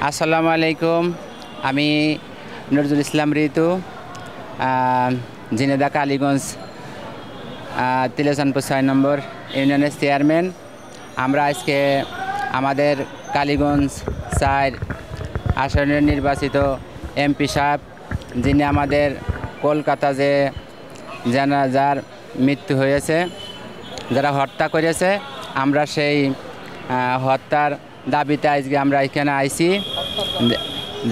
আসসালামু আলাইকুম। আমি নজরুল ইসলাম ঋতু, ঝিনেদা কালীগঞ্জ তিলেচানপুর 6 নম্বর ইউনিয়নের চেয়ারম্যান। আমরা আজকে আমাদের কালীগঞ্জ 4 আসনের নির্বাচিত এমপি সাহেব, যিনি আমাদের কলকাতা যার মৃত্যু হয়েছে, যারা হত্যা করেছে, আমরা সেই হত্যার দাবিতে আজকে আমরা এখানে আইছি।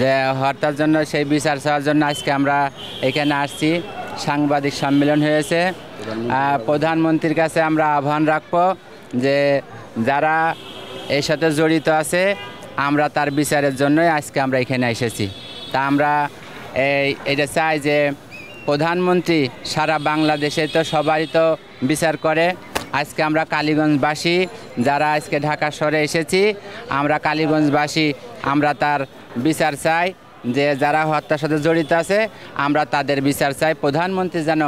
যে হত্যার জন্য সেই বিচার চাওয়ার জন্য আজকে আমরা এখানে আসছি। সাংবাদিক সম্মেলন হয়েছে। প্রধানমন্ত্রীর কাছে আমরা আহ্বান রাখবো যে যারা এর সাথে জড়িত আছে, আমরা তার বিচারের জন্যই আজকে আমরা এখানে এসেছি। তা আমরা এটা চাই যে প্রধানমন্ত্রী সারা বাংলাদেশে তো সবারই তো বিচার করে। আজকে আমরা কালীগঞ্জবাসী যারা আজকে ঢাকা শহরে এসেছি, আমরা কালীগঞ্জবাসী আমরা তার বিচার চাই। যে যারা হত্যার সাথে জড়িত আছে, আমরা তাদের বিচার চাই। প্রধানমন্ত্রী যেন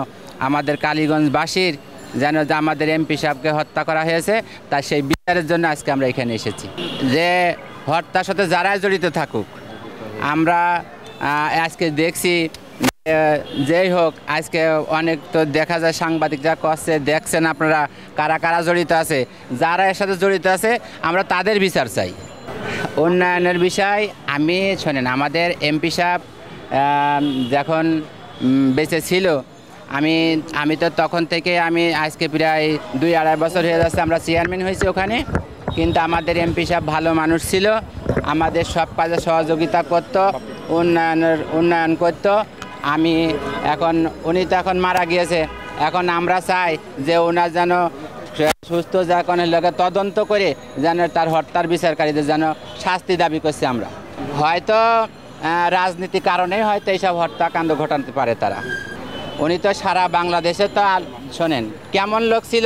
আমাদের কালীগঞ্জবাসীর যেন আমাদের এমপি সাহেবকে হত্যা করা হয়েছে, তা সেই বিচারের জন্য আজকে আমরা এখানে এসেছি। যে হত্যার সাথে যারাই জড়িত থাকুক, আমরা আজকে দেখছি যেই হোক, আজকে অনেক তো দেখা যায় সাংবাদিকরা করছে, দেখছেন আপনারা কারা কারা জড়িত আছে। যারা এর সাথে জড়িত আছে, আমরা তাদের বিচার চাই। উন্নয়নের বিষয় আমি শোনেন, আমাদের এমপি সাহেব যখন বেঁচে ছিল, আমি তো তখন থেকে আমি আজকে প্রায় 2-2.5 বছর হয়ে যাচ্ছে আমরা চেয়ারম্যান হয়েছি ওখানে। কিন্তু আমাদের এমপি সাহেব ভালো মানুষ ছিল, আমাদের সব কাজে সহযোগিতা করত, উন্নয়ন করত। উনি তো এখন মারা গিয়েছে। এখন আমরা চাই যে ওনার যেন সুস্থ যখন লোকে তদন্ত করে যেন তার হত্যার বিচারকারীদের যেন শাস্তি দাবি করছে আমরা। হয়তো রাজনীতি কারণেই হয়তো এইসব হত্যাকাণ্ড ঘটাতে পারে তারা। উনি তো সারা বাংলাদেশে তো শোনেন কেমন লোক ছিল।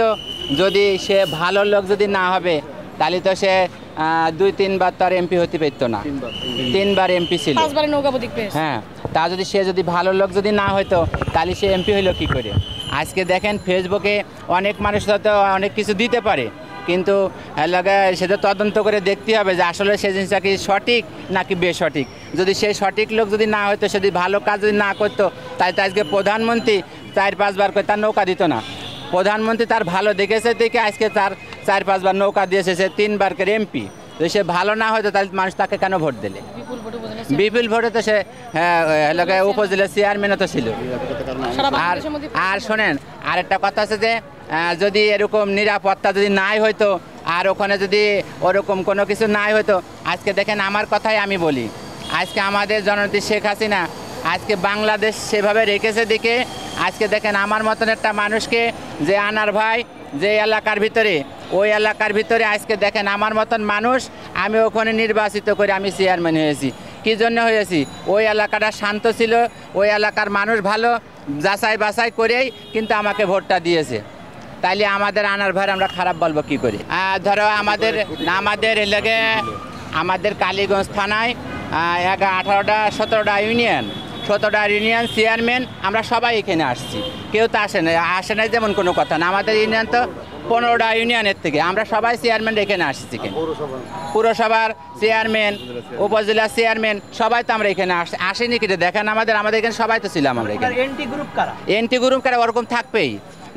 যদি সে ভালো লোক যদি না হবে, তাহলে তো সে 2-3 বার তার এমপি হতে পারতো না। 3 বার এমপি ছিল, 5 বারের নৌকা প্রতীক পেয়েছে। হ্যাঁ, তা যদি ভালো লোক যদি না হতো, তাহলে সে এমপি হইলো কী করে? আজকে দেখেন ফেসবুকে অনেক মানুষ তো অনেক কিছু দিতে পারে, কিন্তু সেটা তদন্ত করে দেখতে হবে যে আসলে সে জিনিসটা কি সঠিক নাকি বেসঠিক। যদি সে সঠিক লোক যদি না হতো, সে যদি ভালো কাজ যদি না করতো, তাই তো আজকে প্রধানমন্ত্রী 4-5 বার করে তার নৌকা দিত না। প্রধানমন্ত্রী তার ভালো দেখেছে দেখে আজকে তার 4-5 বার নৌকা দিয়েছে, সে 3 বার করে এমপি। তো সে ভালো না হয়তো, তাহলে মানুষ তাকে কেন ভোট দিলে? বিপুল ভোটে তো সে উপজেলা চেয়ারম্যানও তো ছিল। আর শোনেন, আরেকটা কথা আছে যে যদি এরকম নিরাপত্তা যদি নাই হয়তো, আর ওখানে যদি ওরকম কোনো কিছু নাই হয়তো, আজকে দেখেন আমার কথাই আমি বলি, আজকে আমাদের জননেত্রী শেখ হাসিনা আজকে বাংলাদেশ সেভাবে রেখেছে দেখে আজকে দেখেন আমার মতন একটা মানুষকে যে আনার ভাই যে এলাকার ভিতরে, ওই এলাকার ভিতরে আজকে দেখেন আমার মতন মানুষ, আমি ওখানে নির্বাচিত করে আমি চেয়ারম্যান হয়েছি। কী জন্য হয়েছি? ওই এলাকাটা শান্ত ছিল, ওই এলাকার মানুষ ভালো, যাচাই বাছাই করেই কিন্তু আমাকে ভোটটা দিয়েছে। তাইলে আমাদের আনার ভাই আমরা খারাপ বলবো কী করে? ধরো আমাদের এলাকে আমাদের কালীগঞ্জ থানায় 17টা ইউনিয়ন চেয়ারম্যান আমরা সবাই এখানে আসছি। কেউ তো আসে নাই যেমন কোনো কথা না। আমাদের ইউনিয়ন তো 15টা ইউনিয়নের থেকে আমরা সবাই চেয়ারম্যান এখানে আসছি। পুরসভার চেয়ারম্যান, উপজেলা চেয়ারম্যান সবাই তো আমরা এখানে আসিনি। কিন্তু দেখেন আমাদের এখানে সবাই তো ছিলাম আমরা এখানে। এনটি গ্রুপ কারা ওরকম থাকবেই।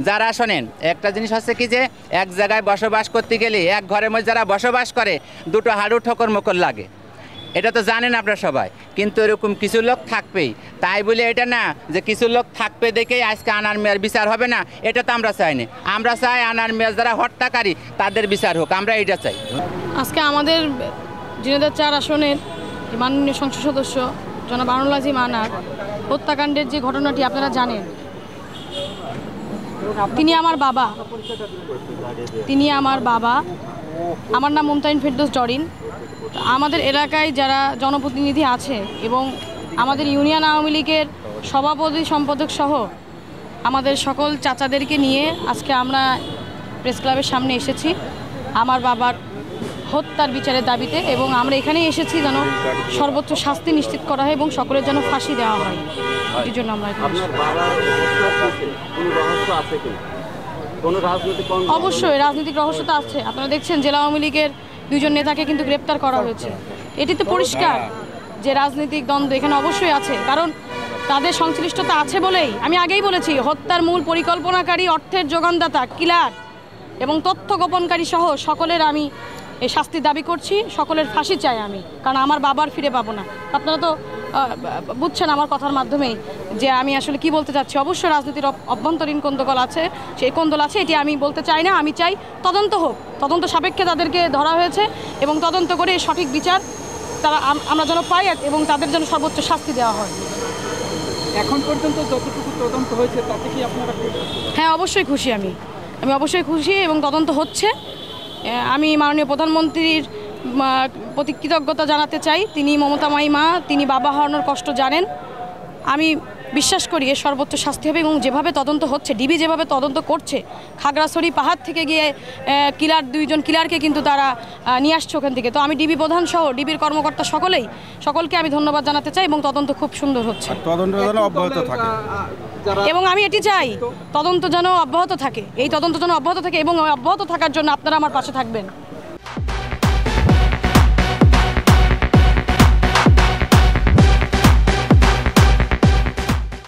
যারা শোনেন, একটা জিনিস হচ্ছে কি যে এক জায়গায় বসবাস করতে গেলে এক ঘরের মধ্যে যারা বসবাস করে, দুটো হাড়ু ঠোকর মোকর লাগে, এটা তো জানেন আপনারা সবাই। কিন্তু এরকম কিছু লোক থাকবেই, তাই বলে এটা না যে কিছু লোক থাকবে দেখেই আজকে আনার মেয়ের বিচার হবে না, এটা তো আমরা চাই না। আমরা চাই আনার মেয়ের যারা হত্যাকারী তাদের বিচার হোক, আমরা এটা চাই। আজকে আমাদের ঝিনেদা 4 আসনের মাননীয় সংসদ সদস্য জনাব আনোয়ারুল আজিম আনার হত্যাকাণ্ডের যে ঘটনাটি আপনারা জানেন, তিনি আমার বাবা। আমার নাম মুমতাহিন ফেরদৌস ডরিন। আমাদের এলাকায় যারা জনপ্রতিনিধি আছে এবং আমাদের ইউনিয়ন আওয়ামী লীগের সভাপতি সম্পাদক সহ আমাদের সকল চাচাদেরকে নিয়ে আজকে আমরা প্রেস ক্লাবের সামনে এসেছি আমার বাবার হত্যার বিচারের দাবিতে। এবং আমরা এখানেই এসেছি যেন সর্বোচ্চ শাস্তি নিশ্চিত করা হয় এবং সকলের যেন ফাঁসি দেওয়া হয়, এই জন্য আমরা অবশ্যই রাজনৈতিক রহস্য তো আছে। আপনারা দেখছেন জেলা আওয়ামী লীগের 2 জন নেতাকে কিন্তু গ্রেপ্তার করা হয়েছে। এটি তো পরিষ্কার যে রাজনৈতিক দ্বন্দ্ব এখানে অবশ্যই আছে, কারণ তাদের সংশ্লিষ্টতা আছে বলেই আমি আগেই বলেছি হত্যার মূল পরিকল্পনাকারী, অর্থের যোগানদাতা, কিলার এবং তথ্য গোপনকারী সহ সকলের আমি এই শাস্তি দাবি করছি, সকলের ফাঁসি চাই আমি, কারণ আমার বাবার ফিরে পাবো না। আপনারা তো বুঝছেন আমার কথার মাধ্যমেই যে আমি আসলে কি বলতে চাচ্ছি। অবশ্যই রাজনীতির অভ্যন্তরীণ কোন্দল আছে, সেই কোন্দল আছে, এটি আমি বলতে চাই না। আমি চাই তদন্ত হোক, তদন্ত সাপেক্ষে তাদেরকে ধরা হয়েছে এবং তদন্ত করে সঠিক বিচার তারা আমরা যেন পাই এবং তাদের জন্য সর্বোচ্চ শাস্তি দেওয়া হয়। এখন পর্যন্ত যতটুকু তদন্ত হয়েছে তাতে কি আপনারা খুশি? হ্যাঁ, অবশ্যই খুশি আমি অবশ্যই খুশি এবং তদন্ত হচ্ছে। আমি মাননীয় প্রধানমন্ত্রীর প্রতি কৃতজ্ঞতা জানাতে চাই। তিনি মমতাময়ী মা, তিনি বাবা হারানোর কষ্ট জানেন। আমি বিশ্বাস করি এর সর্বোচ্চ শাস্তি হবে এবং যেভাবে তদন্ত হচ্ছে, ডিবি যেভাবে তদন্ত করছে, খাগড়াছড়ি পাহাড় থেকে গিয়ে দুইজন কিলারকে কিন্তু তারা নিয়ে আসছে ওখান থেকে। তো আমি ডিবি প্রধান সহ ডিবির কর্মকর্তা সকলকে আমি ধন্যবাদ জানাতে চাই এবং তদন্ত খুব সুন্দর হচ্ছে, তদন্ত যেন অব্যাহত থাকে এবং আমি এটি চাই তদন্ত যেন অব্যাহত থাকে, এই তদন্ত যেন অব্যাহত থাকে এবং অব্যাহত থাকার জন্য আপনারা আমার পাশে থাকবেন।